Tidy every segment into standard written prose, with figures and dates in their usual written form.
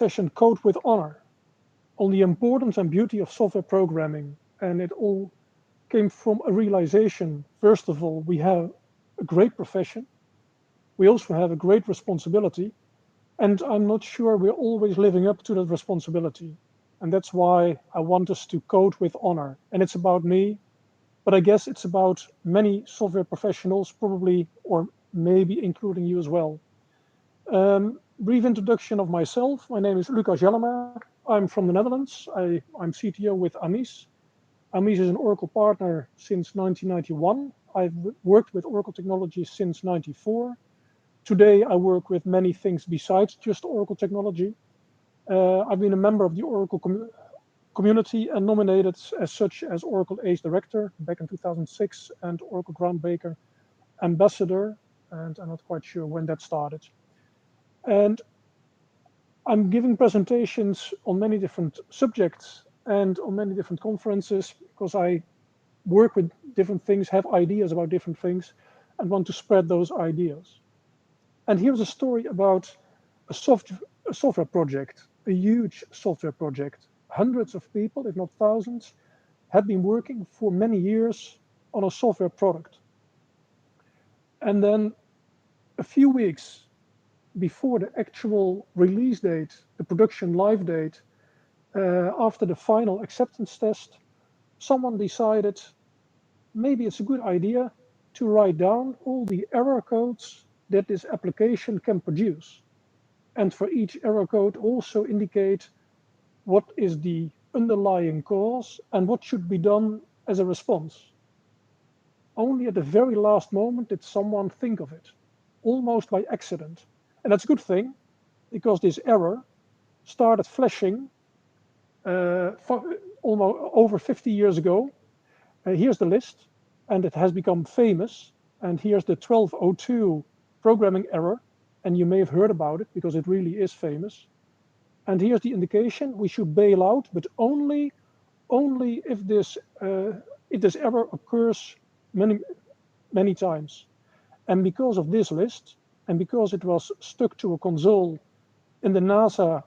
session, Code with Honor, on the importance and beauty of software programming. And it all came from a realization, first of all, we have a great profession. We also have a great responsibility. And I'm not sure we're always living up to that responsibility. And that's why I want us to code with honor. And it's about me, but I guess it's about many software professionals, probably, or maybe including you as well. Brief introduction of myself. My name is Lucas Jellema. I'm from the Netherlands. I'm CTO with Amis. Amis is an Oracle partner since 1991. I've worked with Oracle technology since 94. Today, I work with many things besides just Oracle technology. I've been a member of the Oracle community and nominated as such as Oracle ACE Director back in 2006 and Oracle Groundbreaker Ambassador, and I'm not quite sure when that started. And I'm giving presentations on many different subjects and on many different conferences because I work with different things, have ideas about different things, and want to spread those ideas. And here's a story about a software project, a huge software project. Hundreds of people, if not thousands, had been working for many years on a software product. And then a few weeks before the actual release date, the production live date, after the final acceptance test, someone decided maybe it's a good idea to write down all the error codes that this application can produce. And for each error code also indicate what is the underlying cause and what should be done as a response. Only at the very last moment did someone think of it, almost by accident. And that's a good thing, because this error started flashing almost over 50 years ago. Here's the list, and it has become famous. And here's the 1202 programming error, and you may have heard about it because it really is famous. And here's the indication: we should bail out, but only if this error occurs many times. And because of this list, and because it was stuck to a console in the NASA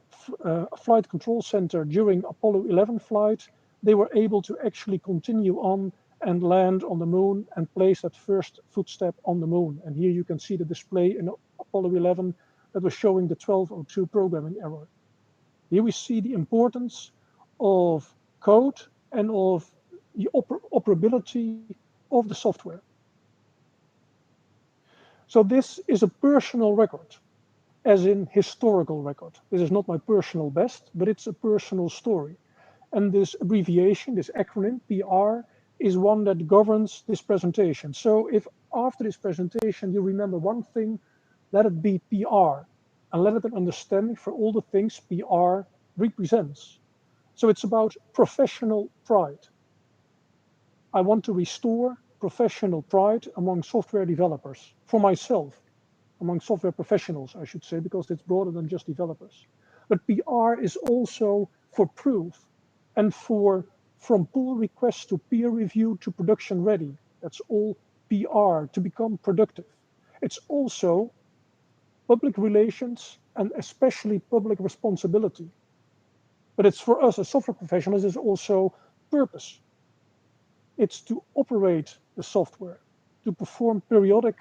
Flight Control Center during Apollo 11 flight, they were able to actually continue on and land on the moon and place that first footstep on the moon. And here you can see the display in Apollo 11 that was showing the 1202 programming error. Here we see the importance of code and of the operability of the software. So this is a personal record, as in historical record. This is not my personal best, but it's a personal story. And this abbreviation, this acronym, PR, is one that governs this presentation. So if after this presentation you remember one thing, let it be PR, and let it an understanding for all the things PR represents. So it's about professional pride. I want to restore professional pride among software developers, for myself, among software professionals, I should say, because it's broader than just developers. But PR is also for proof and from pull request to peer review to production ready. That's all PR, to become productive. It's also public relations and especially public responsibility. But it's for us as software professionals, it's also purpose. It's to operate the software, to perform periodic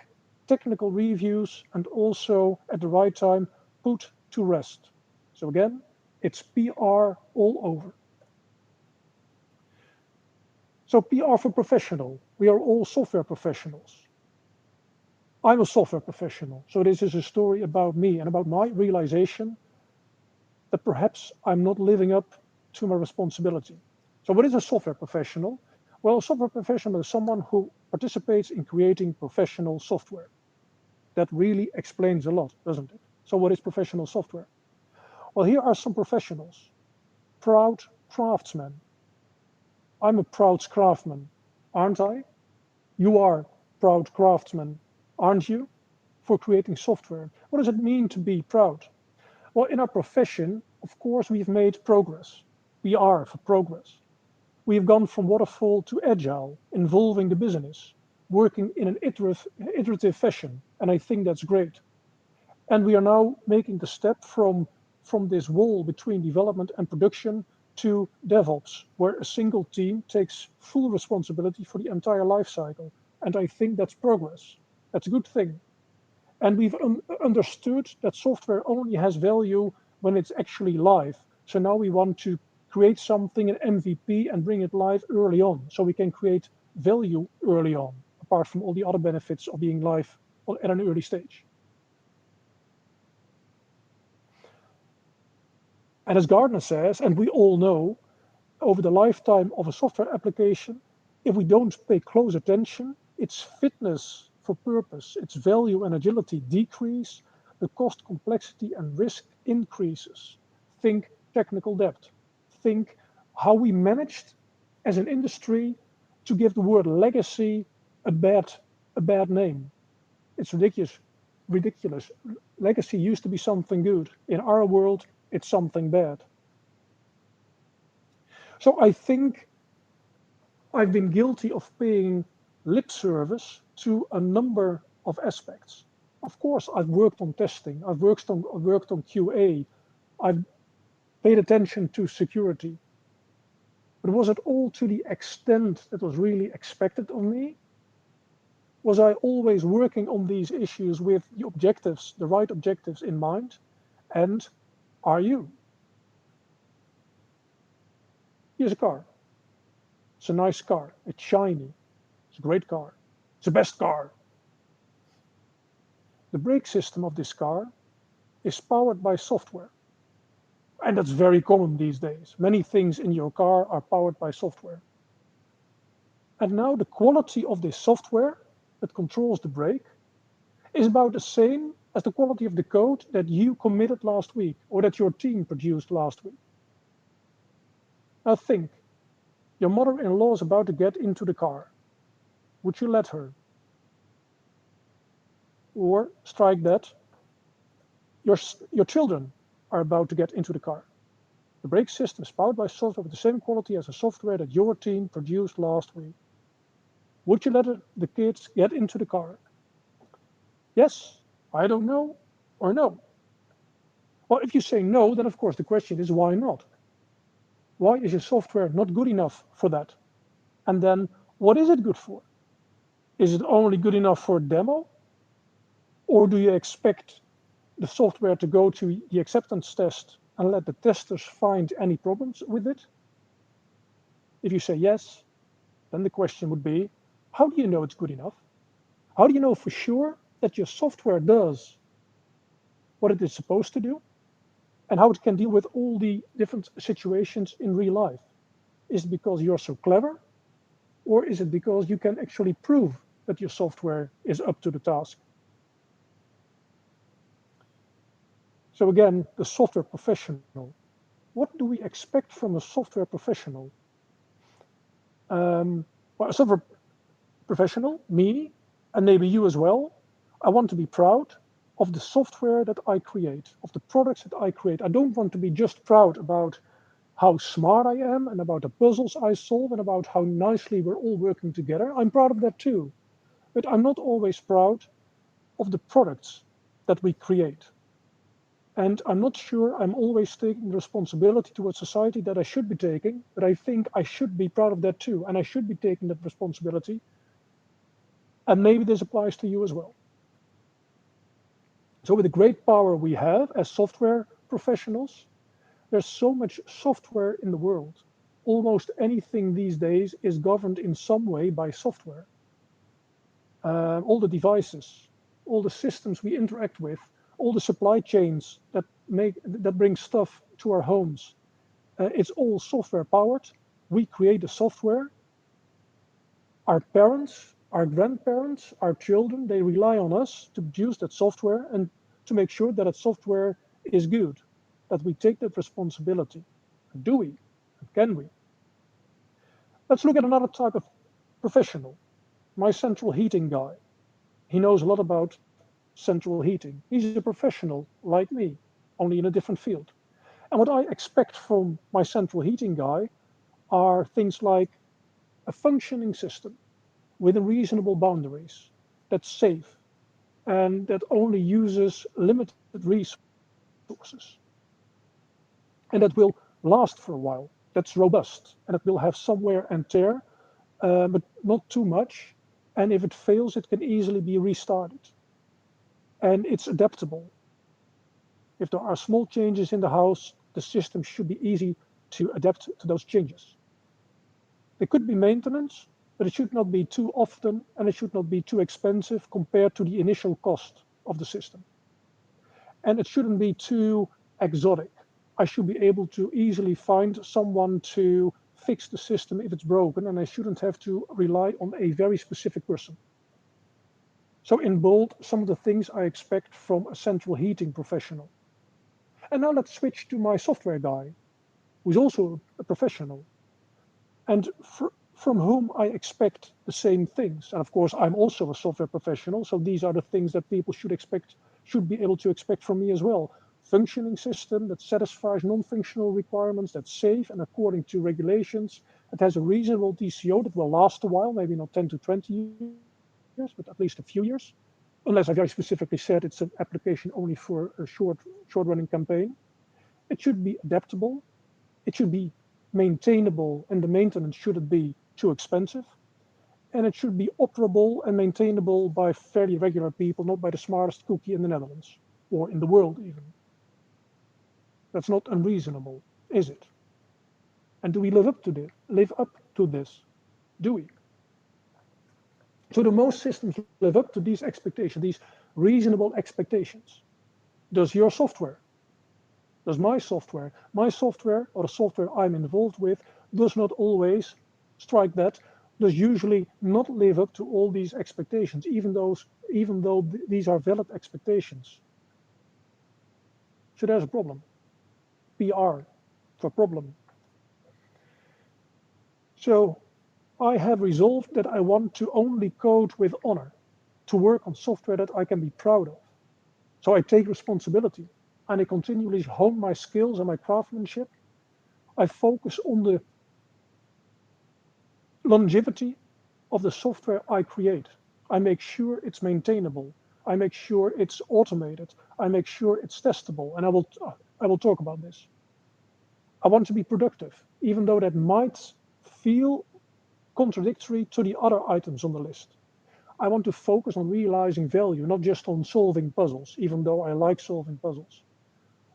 technical reviews, and also at the right time put to rest. So again, it's PR all over. So PR for professional. We are all software professionals. I'm a software professional, so this is a story about me and about my realization that perhaps I'm not living up to my responsibility. So what is a software professional? Well, a software professional is someone who participates in creating professional software. That really explains a lot, doesn't it? So what is professional software? Well, here are some professionals. Proud craftsmen. I'm a proud craftsman, aren't I? You are proud craftsmen, aren't you? For creating software. What does it mean to be proud? Well, in our profession, of course, we've made progress. We are for progress. We've gone from waterfall to agile, involving the business, working in an iterative fashion, and I think that's great. And we are now making the step from from this wall between development and production to DevOps, where a single team takes full responsibility for the entire life cycle. And I think that's progress. That's a good thing. And we've understood that software only has value when it's actually live. So now we want to create something, an MVP, and bring it live early on so we can create value early on, apart from all the other benefits of being live at an early stage. And as Gardner says, and we all know, over the lifetime of a software application, if we don't pay close attention, its fitness for purpose, its value and agility decrease, the cost, complexity, and risk increases. Think technical debt. Think how we managed as an industry to give the word legacy a bad name. It's ridiculous. Ridiculous. Legacy used to be something good. In our world, it's something bad. So I think I've been guilty of paying lip service to a number of aspects. Of course, I've worked on testing, I've worked on QA, I've paid attention to security. But was it all to the extent that was really expected of me? Was I always working on these issues with the objectives, the right objectives in mind? And are you? Here's a car. It's a nice car. It's shiny. It's a great car. It's the best car. The brake system of this car is powered by software. And that's very common these days. Many things in your car are powered by software. And now the quality of this software that controls the brake is about the same as the quality of the code that you committed last week or that your team produced last week. Now think, your mother-in-law is about to get into the car. Would you let her? Or strike that, your children are about to get into the car. The brake system is powered by software with the same quality as the software that your team produced last week. Would you let the kids get into the car? Yes, I don't know, or no. Well, if you say no, then of course the question is why not? Why is your software not good enough for that? And then what is it good for? Is it only good enough for a demo? Or do you expect the software to go to the acceptance test and let the testers find any problems with it? If you say yes, then the question would be, how do you know it's good enough? How do you know for sure that your software does what it is supposed to do and how it can deal with all the different situations in real life? Is it because you're so clever, or is it because you can actually prove that your software is up to the task? So again, the software professional. What do we expect from a software professional? Well, a software professional, me, and maybe you as well, I want to be proud of the software that I create, of the products that I create. I don't want to be just proud about how smart I am and about the puzzles I solve and about how nicely we're all working together. I'm proud of that too. But I'm not always proud of the products that we create. And I'm not sure I'm always taking the responsibility towards society that I should be taking, but I think I should be proud of that too. And I should be taking that responsibility. And maybe this applies to you as well. So with the great power we have as software professionals, there's so much software in the world. Almost anything these days is governed in some way by software. All the devices, all the systems we interact with, all the supply chains that bring stuff to our homes, it's all software powered. We create the software. Our parents, our grandparents, our children, they rely on us to produce that software and to make sure that that software is good, that we take that responsibility. Do we? Can we? Let's look at another type of professional, my central heating guy. He knows a lot about central heating. He's a professional like me, only in a different field. And what I expect from my central heating guy are things like a functioning system within reasonable boundaries, that's safe, and that only uses limited resources. and that will last for a while. That's robust, and it will have some wear and tear, but not too much. And if it fails, it can easily be restarted. And it's adaptable. If there are small changes in the house, the system should be easy to adapt to those changes. There could be maintenance, but it should not be too often and it should not be too expensive compared to the initial cost of the system. And it shouldn't be too exotic. I should be able to easily find someone to fix the system if it's broken, and I shouldn't have to rely on a very specific person. So in bold, some of the things I expect from a central heating professional. And now let's switch to my software guy, who's also a professional, and from whom I expect the same things. And of course, I'm also a software professional, so these are the things that people should be able to expect from me as well. Functioning system that satisfies non-functional requirements, that's safe and according to regulations. It has a reasonable TCO that will last a while, maybe not 10 to 20 years, but at least a few years. Unless I very specifically said it's an application only for a short-running campaign. It should be adaptable. It should be maintainable, and the maintenance shouldn't be too expensive. And it should be operable and maintainable by fairly regular people, not by the smartest cookie in the Netherlands or in the world even. That's not unreasonable, is it? And do we live up to this? Do we? So do most systems live up to these expectations, these reasonable expectations? Does your software? Does my software or the software I'm involved with does not always strike that, does usually not live up to all these expectations, even though these are valid expectations. So there's a problem. PR for problem. So I have resolved that I want to only code with honor, to work on software that I can be proud of. So I take responsibility and I continually hone my skills and my craftsmanship. I focus on the longevity of the software I create. I make sure it's maintainable. I make sure it's automated. I make sure it's testable. And I will talk about this. I want to be productive, even though that might feel contradictory to the other items on the list. I want to focus on realizing value, not just on solving puzzles, even though I like solving puzzles.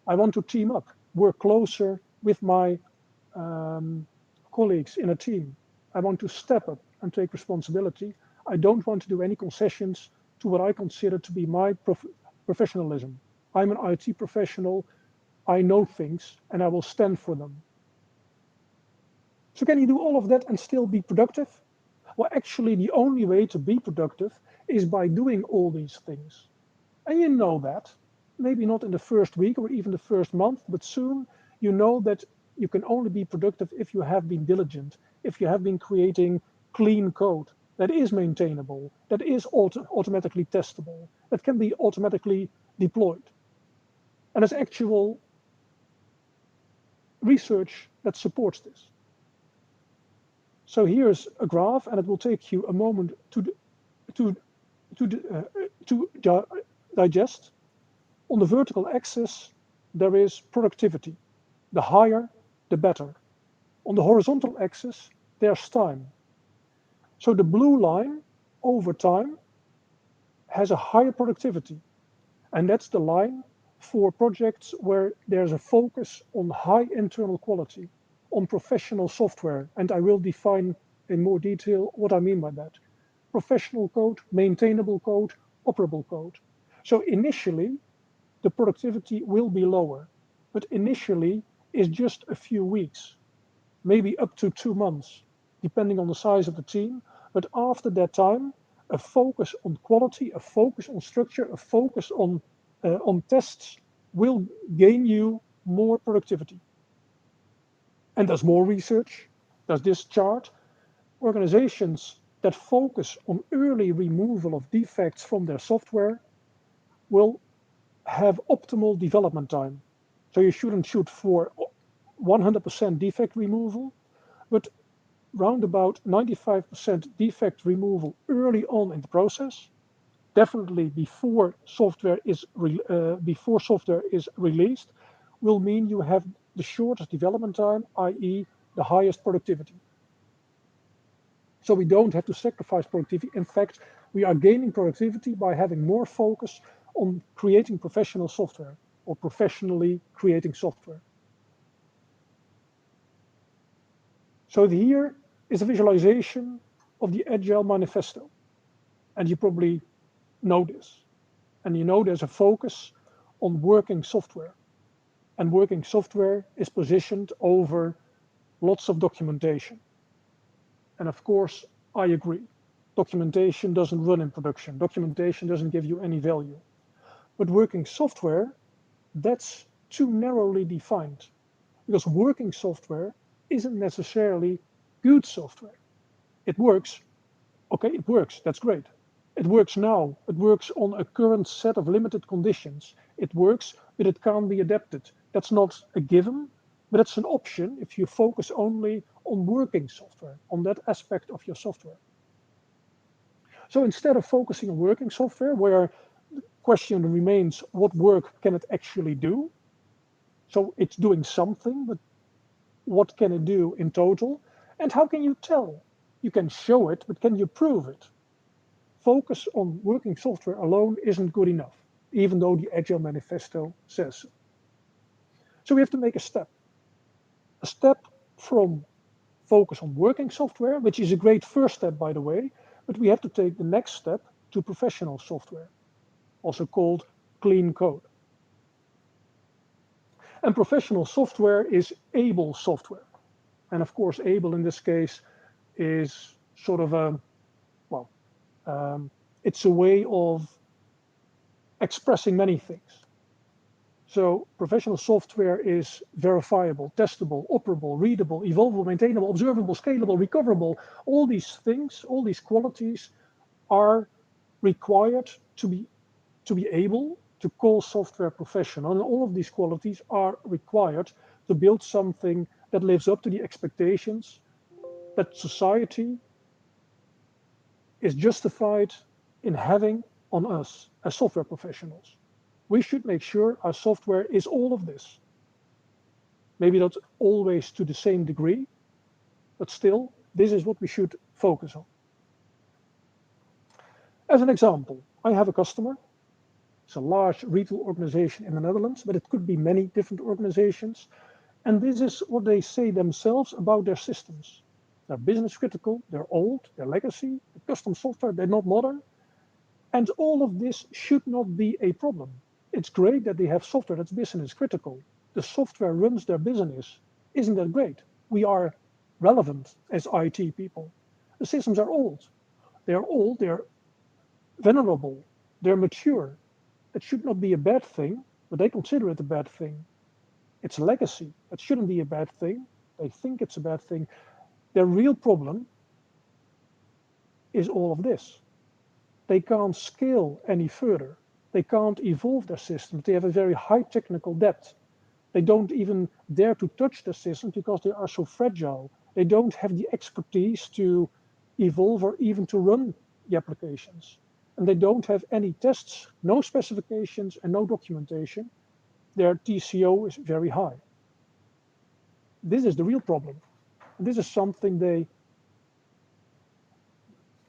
I want to team up, work closer with my colleagues in a team. I want to step up and take responsibility. I don't want to do any concessions to what I consider to be my professionalism. I'm an IT professional. I know things and I will stand for them. So can you do all of that and still be productive? Well, actually, the only way to be productive is by doing all these things. And you know that. Maybe not in the first week or even the first month, but soon you know that you can only be productive if you have been diligent, if you have been creating clean code that is maintainable, that is automatically testable, that can be automatically deployed. And there's actual research that supports this. So here's a graph, and it will take you a moment to digest. On the vertical axis, there is productivity. The higher, the better. On the horizontal axis, there's time. So the blue line over time has a higher productivity. And that's the line for projects where there's a focus on high internal quality, on professional software. And I will define in more detail what I mean by that. Professional code, maintainable code, operable code. So initially, the productivity will be lower, but initially is just a few weeks, maybe up to 2 months, depending on the size of the team. But after that time, a focus on quality, a focus on structure, a focus on tests will gain you more productivity. And there's more research. There's this chart. Organizations that focus on early removal of defects from their software will have optimal development time. So you shouldn't shoot for 100% defect removal, but round about 95% defect removal early on in the process, definitely before software is released, will mean you have the shortest development time, i.e. the highest productivity. So we don't have to sacrifice productivity. In fact, we are gaining productivity by having more focus on creating professional software or professionally creating software. So here is a visualization of the Agile Manifesto. And you probably know this. And you know there's a focus on working software. And working software is positioned over lots of documentation. And of course, I agree. Documentation doesn't run in production. Documentation doesn't give you any value. But working software, that's too narrowly defined. Because working software isn't necessarily good software. It works. Okay, it works. That's great. It works now. It works on a current set of limited conditions. It works, but it can't be adapted. That's not a given, but it's an option if you focus only on working software, on that aspect of your software. So instead of focusing on working software, where the question remains, what work can it actually do? So it's doing something, but what can it do in total? And how can you tell? You can show it, but can you prove it? Focus on working software alone isn't good enough, even though the Agile Manifesto says so. So we have to make a step from focus on working software, which is a great first step, by the way, but we have to take the next step to professional software, also called clean code. And professional software is able software. And of course, able in this case is sort of a, well, it's a way of expressing many things. So professional software is verifiable, testable, operable, readable, evolvable, maintainable, observable, scalable, recoverable. All these things, all these qualities are required to be able to call software professional. And all of these qualities are required to build something that lives up to the expectations that society is justified in having on us as software professionals. We should make sure our software is all of this. Maybe not always to the same degree, but still, this is what we should focus on. As an example, I have a customer. It's a large retail organization in the Netherlands, but it could be many different organizations. And this is what they say themselves about their systems. They're business critical, they're old, they're legacy, they're custom software, they're not modern. And all of this should not be a problem. It's great that they have software that's business critical. The software runs their business. Isn't that great? We are relevant as IT people. The systems are old. They're venerable, they're mature. That should not be a bad thing, but they consider it a bad thing. It's legacy. That shouldn't be a bad thing. They think it's a bad thing. Their real problem is all of this. They can't scale any further. They can't evolve their systems. They have a very high technical debt. They don't even dare to touch the systems because they are so fragile. They don't have the expertise to evolve or even to run the applications. And they don't have any tests, no specifications, and no documentation. Their TCO is very high. This is the real problem. This is something they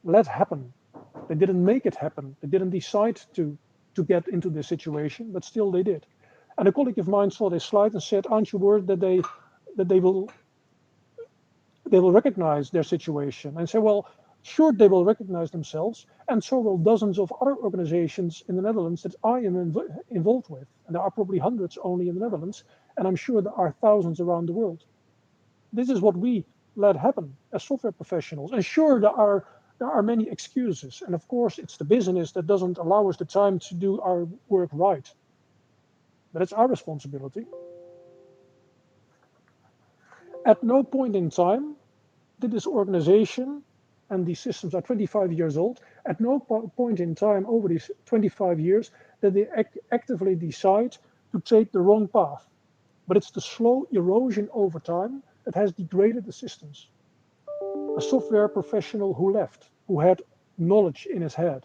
let happen. They didn't make it happen. They didn't decide to get into this situation, but still they did. And a colleague of mine saw this slide and said, aren't you worried that they will recognize their situation? And I said, well, sure, they will recognize themselves, and so will dozens of other organizations in the Netherlands that I am involved with. And there are probably hundreds only in the Netherlands, and I'm sure there are thousands around the world. This is what we let happen as software professionals. And sure, there are many excuses. And of course, it's the business that doesn't allow us the time to do our work right. But it's our responsibility. At no point in time did this organization, and these systems are 25 years old, at no point in time over these 25 years did they actively decide to take the wrong path. But it's the slow erosion over time that has degraded the systems. A software professional who left, who had knowledge in his head,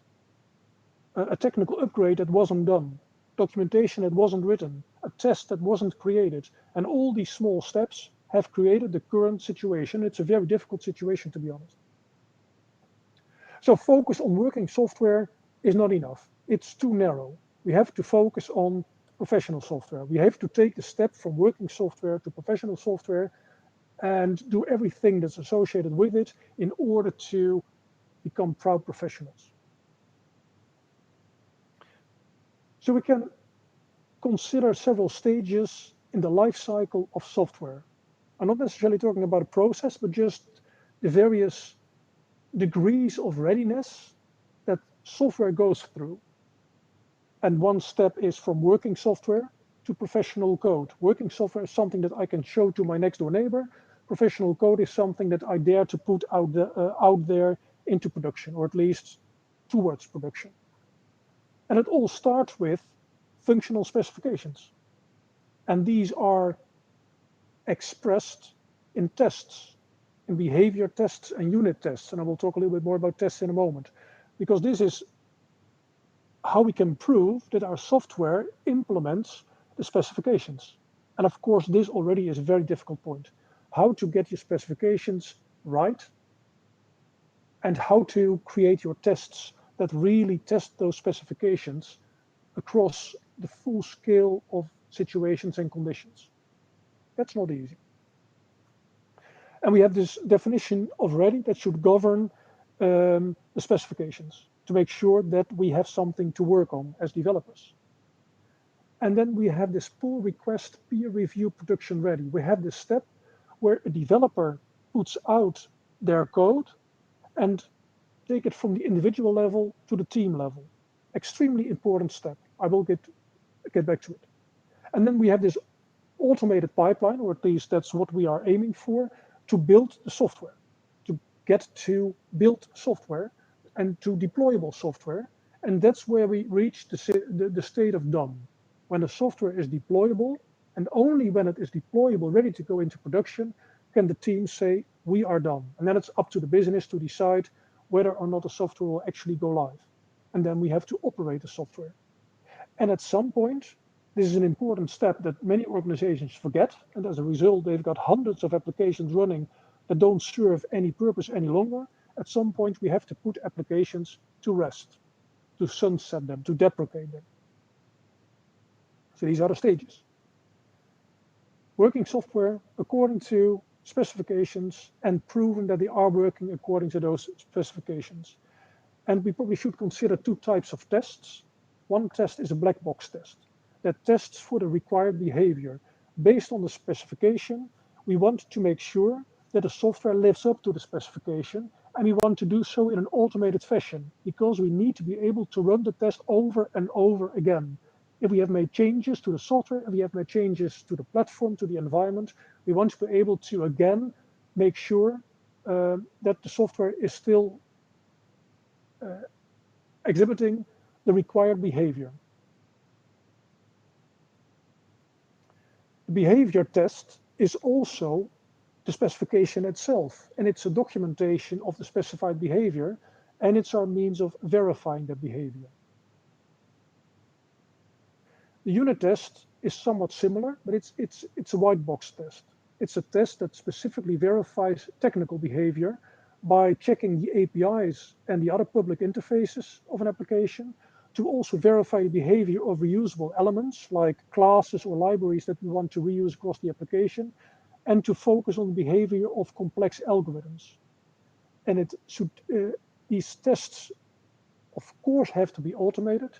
a technical upgrade that wasn't done, documentation that wasn't written, a test that wasn't created. And all these small steps have created the current situation. It's a very difficult situation, to be honest. So focus on working software is not enough. It's too narrow. We have to focus on professional software. We have to take the step from working software to professional software and do everything that's associated with it in order to become proud professionals. So we can consider several stages in the life cycle of software. I'm not necessarily talking about a process, but just the various degrees of readiness that software goes through. And one step is from working software to professional code. Working software is something that I can show to my next door neighbor. Professional code is something that I dare to put out there into production, or at least towards production. And it all starts with functional specifications. And these are expressed in tests, in behavior tests and unit tests. And I will talk a little bit more about tests in a moment, because this is how we can prove that our software implements the specifications. And of course, this already is a very difficult point. How to get your specifications right and how to create your tests that really test those specifications across the full scale of situations and conditions. That's not easy. And we have this definition of ready that should govern the specifications to make sure that we have something to work on as developers. And then we have this pull request peer review production ready. We have this step where a developer puts out their code and take it from the individual level to the team level. Extremely important step. I will get back to it. And then we have this automated pipeline, or at least that's what we are aiming for, to build the software, to get to build software and to deployable software. And that's where we reach the state of done. When the software is deployable, and only when it is deployable, ready to go into production, can the team say, we are done. And then it's up to the business to decide whether or not the software will actually go live. And then we have to operate the software. And at some point, this is an important step that many organizations forget. And as a result, they've got hundreds of applications running that don't serve any purpose any longer. At some point, we have to put applications to rest, to sunset them, to deprecate them. So these are the stages. Working software according to specifications and proven that they are working according to those specifications. And we probably should consider two types of tests. One test is a black box test that tests for the required behavior. Based on the specification, we want to make sure that the software lives up to the specification, and we want to do so in an automated fashion because we need to be able to run the test over and over again. If we have made changes to the software, if we have made changes to the platform, to the environment, we want to be able to again make sure that the software is still exhibiting the required behavior. The behavior test is also the specification itself, and it's a documentation of the specified behavior, and it's our means of verifying that behavior. The unit test is somewhat similar, but it's a white box test. It's a test that specifically verifies technical behavior by checking the APIs and the other public interfaces of an application, to also verify the behavior of reusable elements like classes or libraries that we want to reuse across the application, and to focus on the behavior of complex algorithms. And it should, these tests, of course, have to be automated.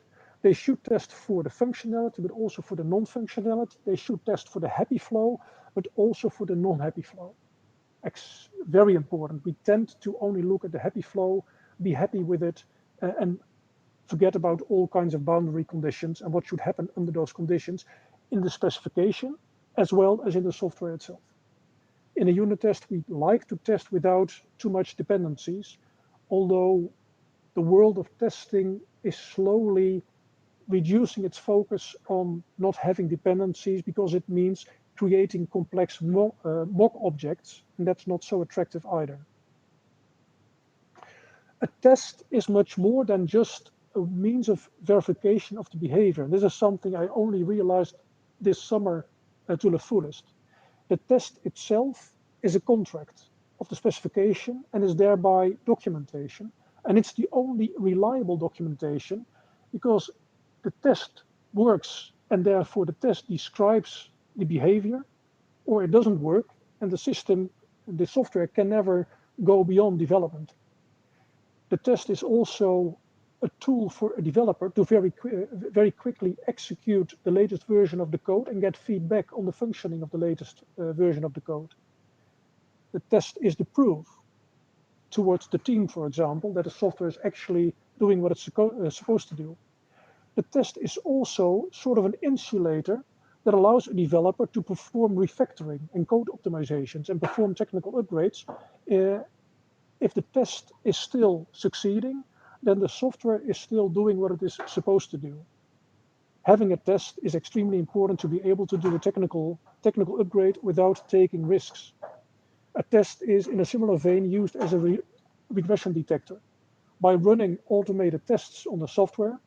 They should test for the functionality, but also for the non-functionality. They should test for the happy flow, but also for the non-happy flow. Very important. We tend to only look at the happy flow, be happy with it, and forget about all kinds of boundary conditions and what should happen under those conditions in the specification as well as in the software itself. In a unit test, we like to test without too much dependencies, although the world of testing is slowly reducing its focus on not having dependencies because it means creating complex mock objects, and that's not so attractive either. A test is much more than just a means of verification of the behavior. This is something I only realized this summer to the fullest. The test itself is a contract of the specification and is thereby documentation. And it's the only reliable documentation because the test works and therefore the test describes the behavior, or it doesn't work and the system, the software can never go beyond development. The test is also a tool for a developer to very quickly execute the latest version of the code and get feedback on the functioning of the latest version of the code. The test is the proof towards the team, for example, that the software is actually doing what it's supposed to do. The test is also sort of an insulator that allows a developer to perform refactoring and code optimizations and perform technical upgrades. If the test is still succeeding, then the software is still doing what it is supposed to do. Having a test is extremely important to be able to do a technical upgrade without taking risks. A test is, in a similar vein, used as a regression detector. By running automated tests on the software,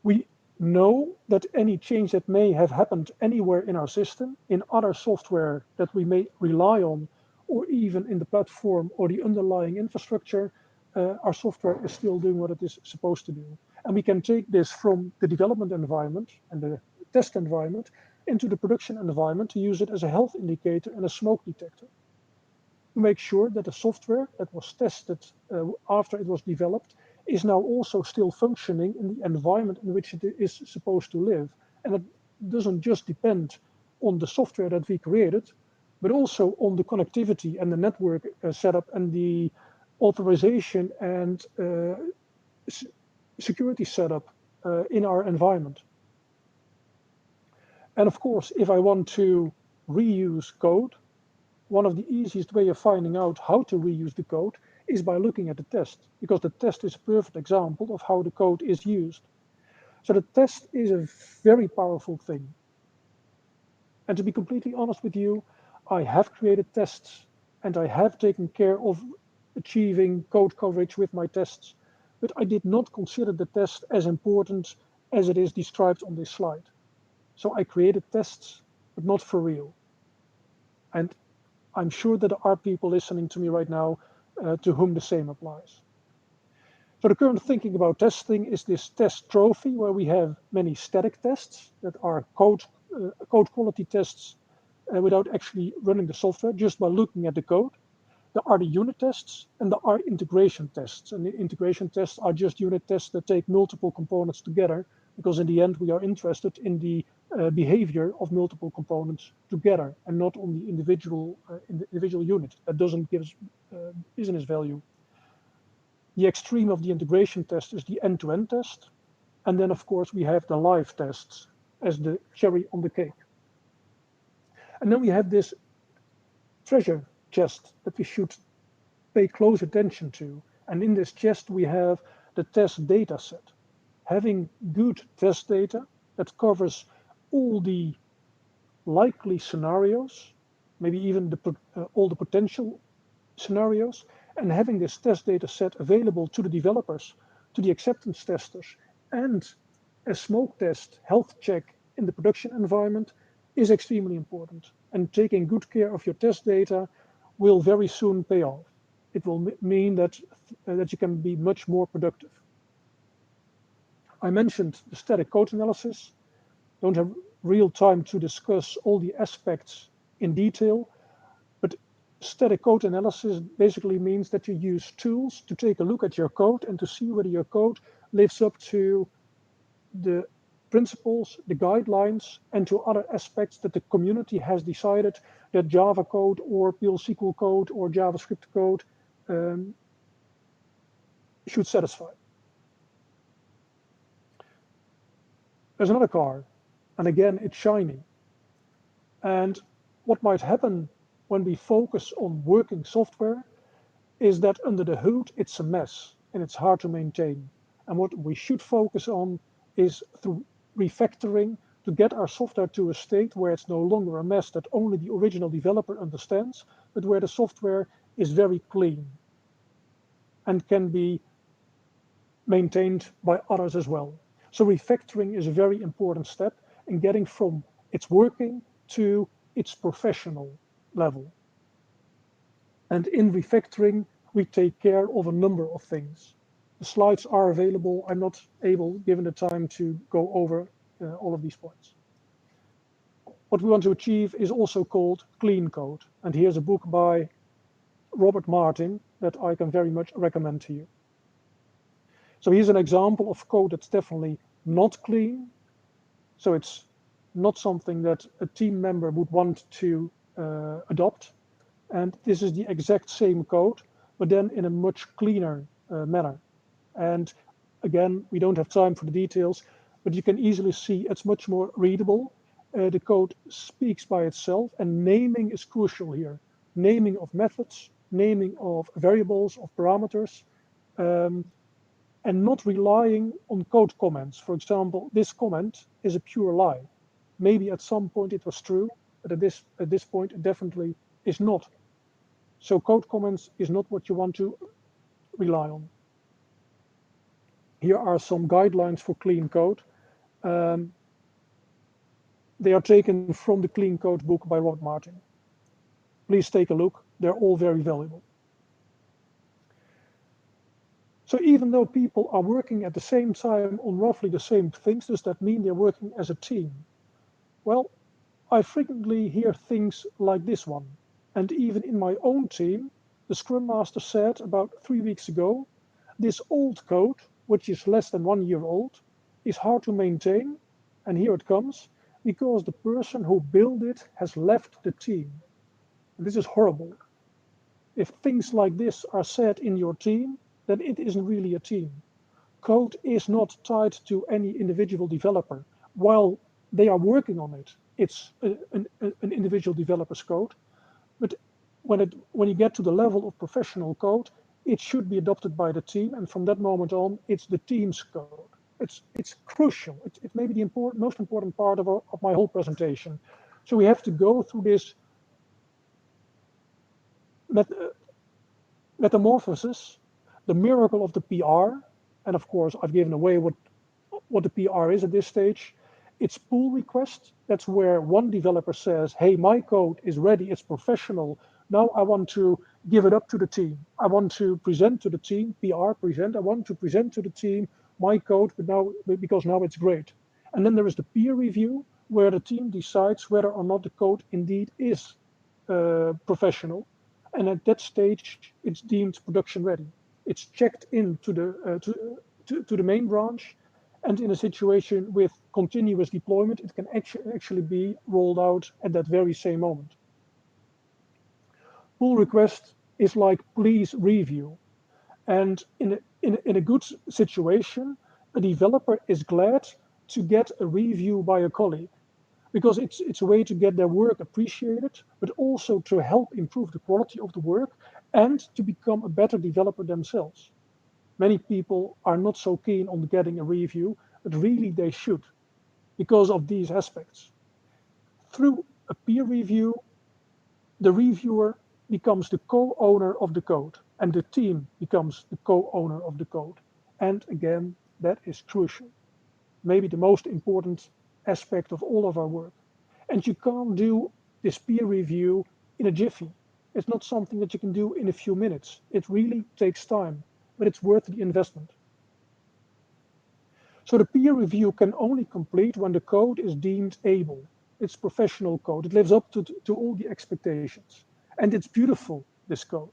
we know that any change that may have happened anywhere in our system, in other software that we may rely on, or even in the platform or the underlying infrastructure, our software is still doing what it is supposed to do. And we can take this from the development environment and the test environment into the production environment to use it as a health indicator and a smoke detector to make sure that the software that was tested after it was developed is now also still functioning in the environment in which it is supposed to live. And it doesn't just depend on the software that we created, but also on the connectivity and the network setup and the authorization and security setup in our environment. And of course, if I want to reuse code, one of the easiest way of finding out how to reuse the code is by looking at the test, because the test is a perfect example of how the code is used. So the test is a very powerful thing. And to be completely honest with you, I have created tests and I have taken care of achieving code coverage with my tests, but I did not consider the test as important as it is described on this slide. So I created tests, but not for real. And I'm sure that there are people listening to me right now to whom the same applies. So the current thinking about testing is this test trophy, where we have many static tests that are code quality tests without actually running the software, just by looking at the code. There are the unit tests and there are integration tests. And the integration tests are just unit tests that take multiple components together, because in the end we are interested in the behavior of multiple components together and not on the individual unit. That doesn't give us business value. The extreme of the integration test is the end-to-end test. And then of course we have the live tests as the cherry on the cake. And then we have this treasure chest that we should pay close attention to. And in this chest we have the test data set. Having good test data that covers all the likely scenarios, maybe even all the potential scenarios, and having this test data set available to the developers, to the acceptance testers, and a smoke test health check in the production environment is extremely important. And taking good care of your test data will very soon pay off. It will mean that you can be much more productive. I mentioned the static code analysis. Don't have real time to discuss all the aspects in detail, but static code analysis basically means that you use tools to take a look at your code and to see whether your code lives up to the principles, the guidelines, and to other aspects that the community has decided that Java code or PL/SQL code or JavaScript code should satisfy. There's another car, and again, it's shiny. And what might happen when we focus on working software is that under the hood, it's a mess and it's hard to maintain. And what we should focus on is through refactoring to get our software to a state where it's no longer a mess that only the original developer understands, but where the software is very clean and can be maintained by others as well. So refactoring is a very important step, and getting from it's working to its professional level. And in refactoring, we take care of a number of things. The slides are available. I'm not able, given the time, to go over all of these points. What we want to achieve is also called clean code. And here's a book by Robert Martin that I can very much recommend to you. So here's an example of code that's definitely not clean. So it's not something that a team member would want to adopt. And this is the exact same code, but then in a much cleaner manner. And again, we don't have time for the details, but you can easily see it's much more readable. The code speaks by itself, and naming is crucial here. Naming of methods, naming of variables, of parameters, and not relying on code comments. For example, this comment is a pure lie. Maybe at some point it was true, but at this point it definitely is not. So code comments is not what you want to rely on. Here are some guidelines for clean code. They are taken from the Clean Code book by Rod Martin. Please take a look. They're all very valuable. So even though people are working at the same time on roughly the same things, does that mean they're working as a team? Well, I frequently hear things like this one. And even in my own team, the Scrum Master said about 3 weeks ago, this old code, which is less than 1 year old, is hard to maintain. And here it comes, because the person who built it has left the team. And this is horrible. If things like this are said in your team, then it isn't really a team. Code is not tied to any individual developer. While they are working on it, it's an individual developer's code. But when you get to the level of professional code, it should be adopted by the team. And from that moment on, it's the team's code. It's crucial. It may be the most important part of my whole presentation. So we have to go through this metamorphosis, the miracle of the PR. And of course, I've given away what the PR is at this stage. It's pull request. That's where one developer says, hey, my code is ready, it's professional. Now I want to give it up to the team. I want to present to the team, PR present, I want to present to the team my code, because now it's great. And then there is the peer review, where the team decides whether or not the code indeed is professional. And at that stage, it's deemed production ready. It's checked into to the main branch. And in a situation with continuous deployment, it can actually be rolled out at that very same moment. Pull request is like please review. And in a good situation, a developer is glad to get a review by a colleague, because it's a way to get their work appreciated, but also to help improve the quality of the work and to become a better developer themselves. Many people are not so keen on getting a review, but really they should, because of these aspects. Through a peer review, the reviewer becomes the co-owner of the code, and the team becomes the co-owner of the code. And again, that is crucial. Maybe the most important aspect of all of our work. And you can't do this peer review in a jiffy. It's not something that you can do in a few minutes. It really takes time, but it's worth the investment. So the peer review can only complete when the code is deemed able. It's professional code. It lives up to all the expectations. And it's beautiful, this code.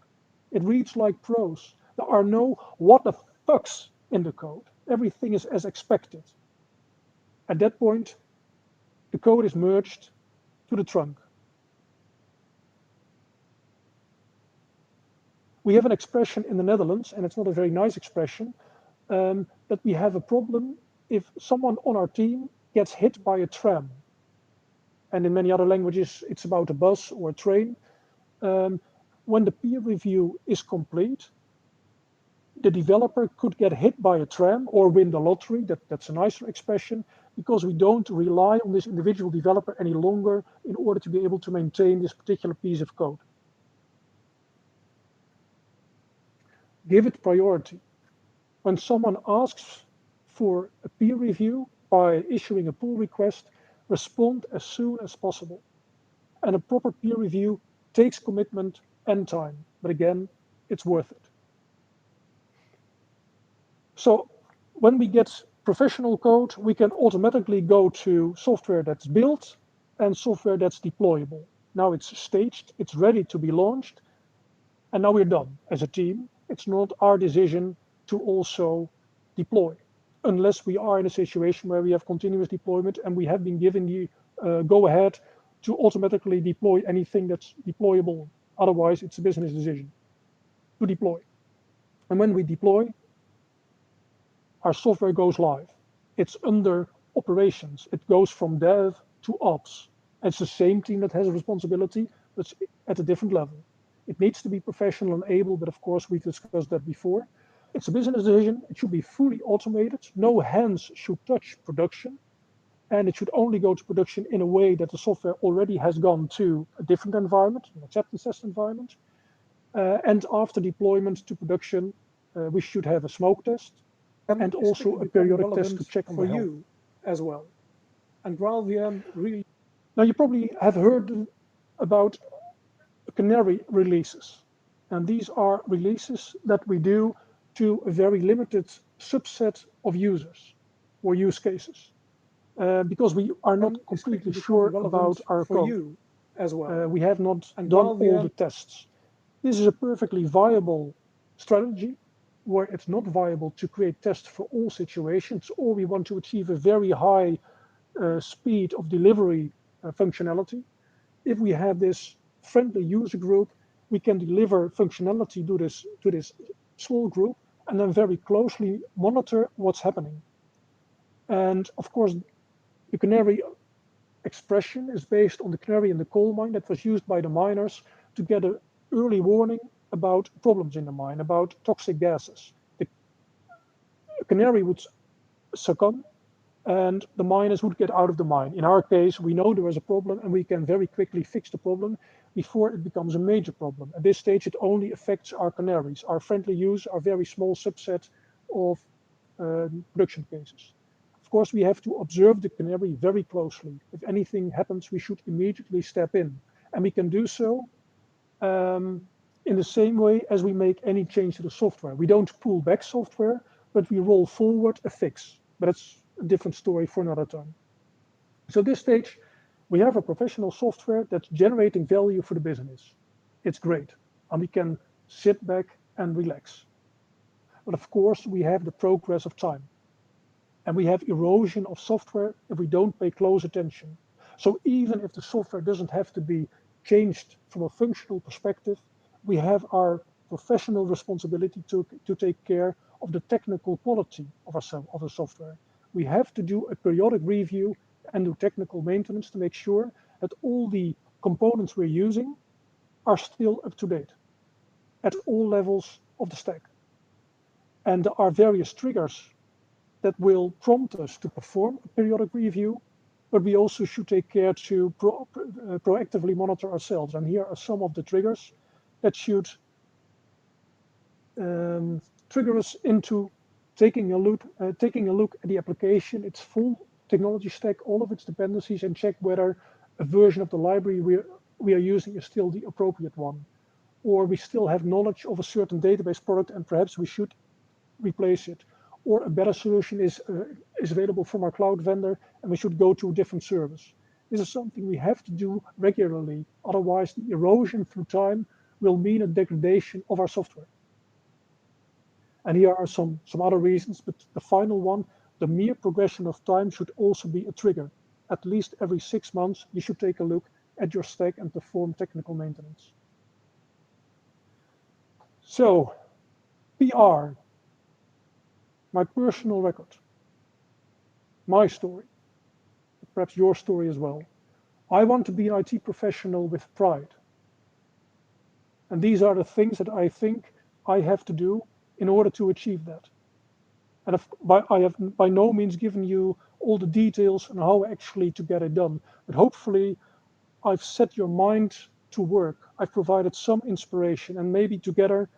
It reads like prose. There are no what the fucks in the code. Everything is as expected. At that point, the code is merged to the trunk. We have an expression in the Netherlands, and it's not a very nice expression, that we have a problem if someone on our team gets hit by a tram. And in many other languages, it's about a bus or a train. When the peer review is complete, the developer could get hit by a tram or win the lottery. That's a nicer expression, because we don't rely on this individual developer any longer in order to be able to maintain this particular piece of code. Give it priority. When someone asks for a peer review by issuing a pull request, respond as soon as possible. And a proper peer review takes commitment and time, but again, it's worth it. So when we get professional code, we can automatically go to software that's built and software that's deployable. Now it's staged, it's ready to be launched, and now we're done as a team. It's not our decision to also deploy, unless we are in a situation where we have continuous deployment and we have been given the go-ahead to automatically deploy anything that's deployable. Otherwise, it's a business decision to deploy. And when we deploy, our software goes live. It's under operations. It goes from dev to ops. It's the same team that has a responsibility, but at a different level. It needs to be professional and able, but of course we discussed that before. It's a business decision. It should be fully automated. No hands should touch production. And it should only go to production in a way that the software already has gone to a different environment, an acceptance test environment. And after deployment to production, we should have a smoke test and also a periodic test to check for you as well. And GraalVM really... Now you probably have heard about canary releases. And these are releases that we do to a very limited subset of users or use cases. Because we are not completely sure about our code you as well. We have not done all the tests. This is a perfectly viable strategy where it's not viable to create tests for all situations, or we want to achieve a very high speed of delivery functionality. If we have this friendly user group, we can deliver functionality to this small group and then very closely monitor what's happening. And of course, the canary expression is based on the canary in the coal mine that was used by the miners to get an early warning about problems in the mine, about toxic gases. The canary would succumb and the miners would get out of the mine. In our case, we know there is a problem and we can very quickly fix the problem before it becomes a major problem. At this stage, it only affects our canaries. Our friendly use are very small subset of production cases. Of course, we have to observe the canary very closely. If anything happens, we should immediately step in. And we can do so in the same way as we make any change to the software. We don't pull back software, but we roll forward a fix. But it's a different story for another time. So at this stage, we have a professional software that's generating value for the business. It's great. And we can sit back and relax. But of course, we have the progress of time. And we have erosion of software if we don't pay close attention. So even if the software doesn't have to be changed from a functional perspective, we have our professional responsibility to take care of the technical quality of the software. We have to do a periodic review and do technical maintenance to make sure that all the components we're using are still up to date at all levels of the stack. And there are various triggers that will prompt us to perform a periodic review, but we also should take care to proactively monitor ourselves. And here are some of the triggers that should trigger us into taking a look at the application, its full technology stack, all of its dependencies, and check whether a version of the library we are using is still the appropriate one, or we still have knowledge of a certain database product and perhaps we should replace it, or a better solution is available from our cloud vendor and we should go to a different service. This is something we have to do regularly, otherwise the erosion through time will mean a degradation of our software. And here are some other reasons, but the final one, the mere progression of time should also be a trigger. At least every 6 months, you should take a look at your stack and perform technical maintenance. So, PR, my personal record, my story, perhaps your story as well. I want to be an IT professional with pride. And these are the things that I think I have to do in order to achieve that. And I have by no means given you all the details on how actually to get it done, but hopefully I've set your mind to work. I've provided some inspiration, and maybe together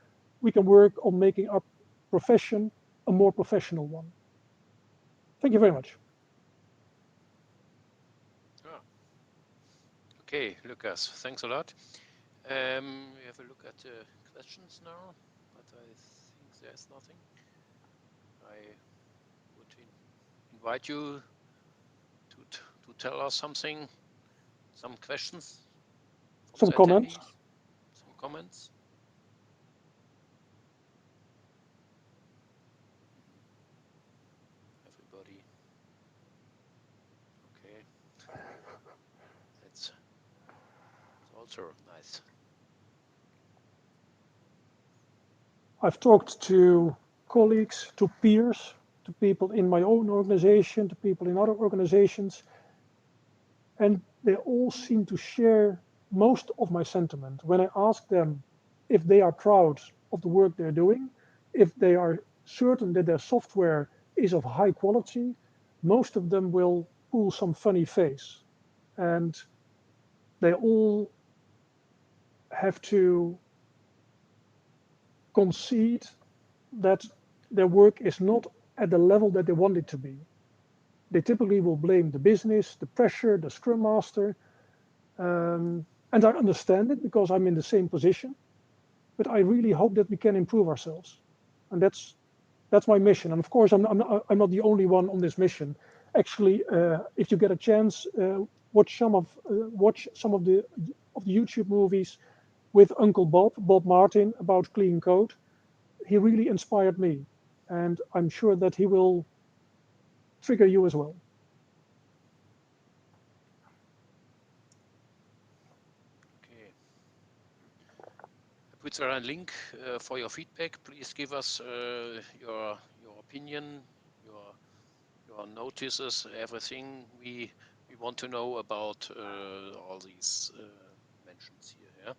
we can work on making our profession a more professional one. Thank you very much. Okay, Lucas, thanks a lot. We have a look at the questions now, but I think there's nothing. I would invite you to tell us something, some questions from Some the comments. attendees, some comments. Everybody. Okay, that's also nice. I've talked to colleagues, to peers, to people in my own organization, to people in other organizations, and they all seem to share most of my sentiment. When I ask them if they are proud of the work they're doing, if they are certain that their software is of high quality, most of them will pull some funny face. And they all have to concede that their work is not at the level that they want it to be. They typically will blame the business, the pressure, the scrum master. And I understand it because I'm in the same position. But I really hope that we can improve ourselves. And that's my mission. And of course, I'm not the only one on this mission. Actually, if you get a chance, watch some of the YouTube movies with Uncle Bob Martin, about clean code. He really inspired me, and I'm sure that he will trigger you as well. Okay. I put there a link for your feedback. Please give us your opinion, your your notices, everything we want to know about all these mentions here.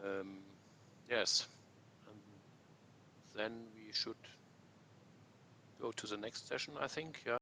Yeah. Yes. And then we should go to the next session, I think. Yeah.